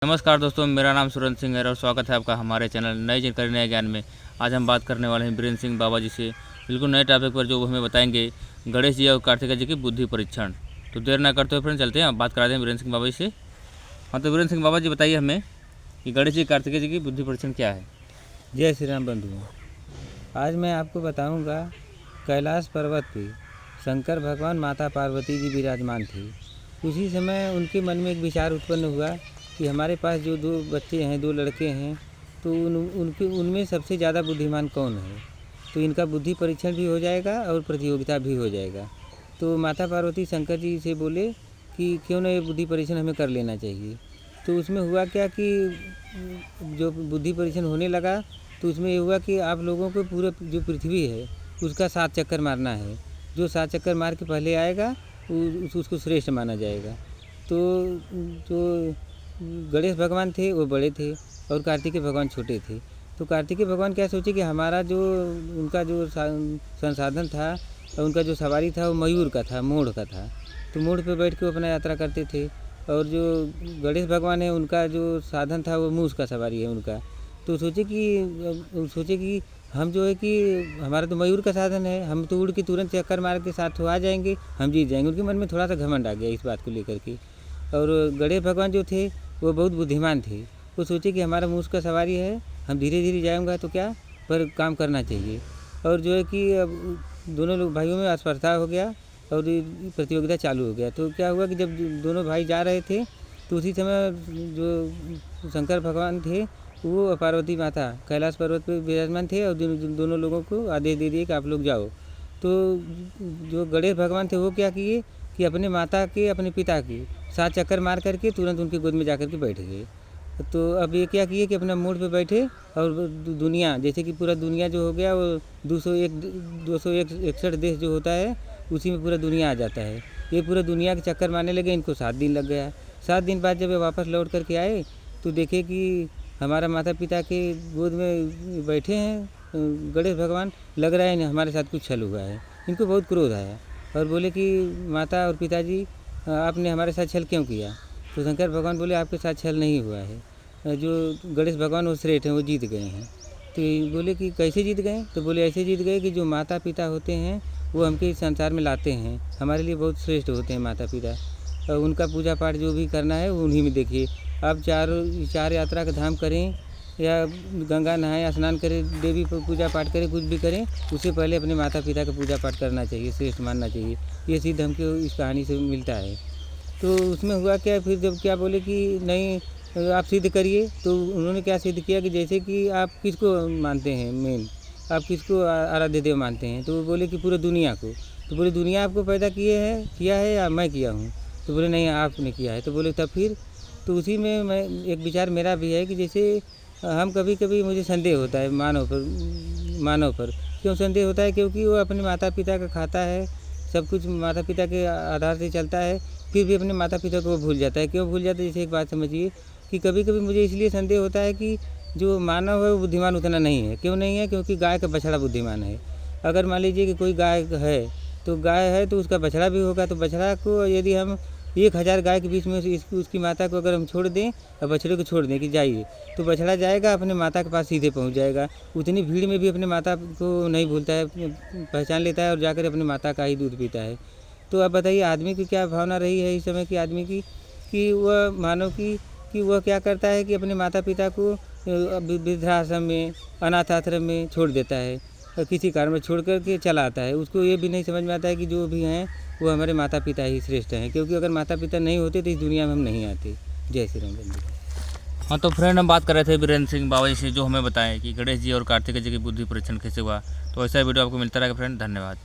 नमस्कार दोस्तों, मेरा नाम सुरेंद्र सिंह है और स्वागत है आपका हमारे चैनल नई जानकारी नए ज्ञान में। आज हम बात करने वाले हैं वीरेंद्र सिंह बाबा जी से बिल्कुल नए टॉपिक पर, जो वो हमें बताएंगे गणेश जी और कार्तिकेय जी की बुद्धि परीक्षण। तो देर ना करते हुए फ्रेंड चलते हैं, बात कराते हैं वीरेंद्र सिंह बाबा जी से। हाँ, तो वीरेंद्र सिंह बाबा जी बताइए हमें कि गणेश जी कार्तिकेय जी की बुद्धि परीक्षण क्या है। जय श्री राम बंधुओं, आज मैं आपको बताऊंगा कैलाश पर्वत पे शंकर भगवान माता पार्वती जी विराजमान थे। उसी समय उनके मन में एक विचार उत्पन्न हुआ कि हमारे पास जो दो बच्चे हैं, दो लड़के हैं, तो उनमें सबसे ज़्यादा बुद्धिमान कौन है। तो इनका बुद्धि परीक्षण भी हो जाएगा और प्रतियोगिता भी हो जाएगा। तो माता पार्वती शंकर जी से बोले कि क्यों ना ये बुद्धि परीक्षण हमें कर लेना चाहिए। तो उसमें हुआ क्या कि जो बुद्धि परीक्षण होने लगा, तो उसमें ये हुआ कि आप लोगों को पूरा जो पृथ्वी है उसका 7 चक्कर मारना है। जो 7 चक्कर मार के पहले आएगा उसको श्रेष्ठ माना जाएगा। तो जो गणेश भगवान थे वो बड़े थे और कार्तिकेय भगवान छोटे थे। तो कार्तिकेय भगवान क्या सोचे कि हमारा जो उनका जो संसाधन था, उनका जो सवारी था वो मयूर का था, मोड़ का था। तो मोड़ पे बैठ के वो अपना यात्रा करते थे। और जो गणेश भगवान है उनका जो साधन था वो मूस का सवारी है उनका। तो सोचे कि हम जो है कि हमारा तो मयूर का साधन है, हम तो उड़ के तुरंत चक्कर मार के साथ आ जाएंगे, हम जीत जाएंगे। उनके मन में थोड़ा सा घमंड आ गया इस बात को लेकर के। और गणेश भगवान जो थे वो बहुत बुद्धिमान थे। वो सोचे कि हमारा मूस का सवारी है, हम धीरे धीरे जाएंगे तो क्या, पर काम करना चाहिए। और जो है कि अब दोनों लोग भाइयों में स्पर्धा हो गया और प्रतियोगिता चालू हो गया। तो क्या हुआ कि जब दोनों भाई जा रहे थे तो उसी समय जो शंकर भगवान थे वो पार्वती माता कैलाश पर्वत पर विराजमान थे और दोनों लोगों को आदेश दे दिए कि आप लोग जाओ। तो जो गणेश भगवान थे वो क्या किए कि अपने माता के, अपने पिता के 7 चक्कर मार करके तुरंत उनकी गोद में जा कर के बैठ गए। तो अब ये क्या किए कि अपना मोड़ पे बैठे और दुनिया, जैसे कि पूरा दुनिया जो हो गया वो 261 देश जो होता है उसी में पूरा दुनिया आ जाता है। ये पूरा दुनिया के चक्कर मारने लगे। इनको 7 दिन लग गया। 7 दिन बाद जब ये वापस लौट करके आए तो देखे कि हमारा माता पिता के गोद में बैठे हैं गणेश भगवान। लग रहा है हमारे साथ कुछ छल हुआ है। इनको बहुत क्रोध आया और बोले कि माता और पिताजी, आपने हमारे साथ छल क्यों किया। तो शंकर भगवान बोले आपके साथ छल नहीं हुआ है। जो गणेश भगवान वो श्रेष्ठ हैं, वो जीत गए हैं। तो बोले कि कैसे जीत गए। तो बोले ऐसे जीत गए कि जो माता पिता होते हैं वो हमके इस संसार में लाते हैं, हमारे लिए बहुत श्रेष्ठ होते हैं माता पिता। और उनका पूजा पाठ जो भी करना है वो उन्हीं में देखिए। आप चार यात्रा का धाम करें या गंगा नहाएं, स्नान करें, देवी पूजा पाठ करें, कुछ भी करें, उससे पहले अपने माता पिता का पूजा पाठ करना चाहिए, श्रेष्ठ मानना चाहिए। ये सिद्ध हमको इस कहानी से मिलता है। तो उसमें हुआ क्या, फिर जब क्या बोले कि नहीं आप सिद्ध करिए। तो उन्होंने क्या सिद्ध किया कि जैसे कि आप किसको मानते हैं, मेन आप किसको आराध्य देव मानते हैं। तो वो बोले कि पूरी दुनिया को। तो बोले दुनिया आपको पैदा किया है या मैं किया हूँ। तो बोले नहीं आपने किया है। तो बोले तब फिर। तो उसी में मैं एक विचार मेरा भी है कि जैसे हम कभी कभी मुझे संदेह होता है मानव पर। क्यों संदेह होता है, क्योंकि वो अपने माता पिता का खाता है, सब कुछ माता पिता के आधार से चलता है, फिर भी अपने माता पिता को भूल जाता है। क्यों भूल जाता है, जैसे एक बात समझिए कि कभी कभी मुझे इसलिए संदेह होता है कि जो मानव है वो बुद्धिमान उतना नहीं है। क्यों नहीं है, क्योंकि गाय का बछड़ा बुद्धिमान है। अगर मान लीजिए कि कोई गाय है तो उसका बछड़ा भी होगा। तो बछड़ा को यदि हम 1000 गाय के बीच में उसकी माता को अगर हम छोड़ दें और बछड़े को छोड़ दें कि जाइए, तो बछड़ा जाएगा अपने माता के पास सीधे पहुंच जाएगा। उतनी भीड़ में भी अपने माता को नहीं भूलता है, पहचान लेता है और जाकर अपने माता का ही दूध पीता है। तो अब बताइए आदमी की क्या भावना रही है इस समय की आदमी की, कि वह मानव की कि वह क्या करता है कि अपने माता पिता को वृद्धाश्रम में, अनाथ आश्रम में छोड़ देता है और किसी कारण में छोड़ कर के चला आता है। उसको ये भी नहीं समझ में आता है कि जो भी हैं वो हमारे माता पिता ही श्रेष्ठ हैं, क्योंकि अगर माता पिता नहीं होते तो इस दुनिया में हम नहीं आते। जय श्री राम बंधु। हाँ, तो फ्रेंड हम बात कर रहे थे वीरेंद्र सिंह बाबा जी से, जो हमें बताएं कि गणेश जी और कार्तिकेय जी की बुद्धि परीक्षण कैसे हुआ। तो ऐसा वीडियो आपको मिलता रहेगा फ्रेंड। धन्यवाद।